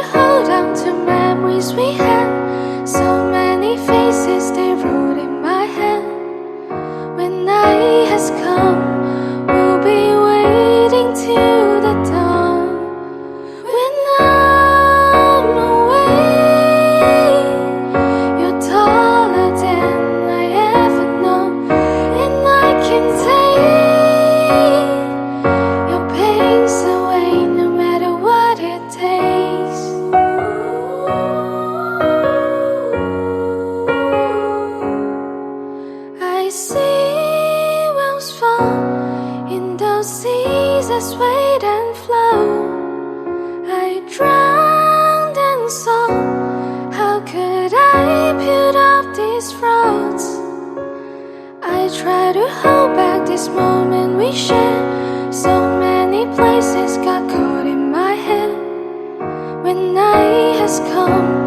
to hold on to memories we had. So many faces they wrote in my head. When night has come, we'll be waiting till the dawn. When I'm away, you're taller than I ever know, and I can take your pains away no matter what it takes. I see whales fall in those seas that wait and flow. I drowned and saw, how could I build up these roads? I try to hold back this moment we share. So many places got caught in my head. When night has come,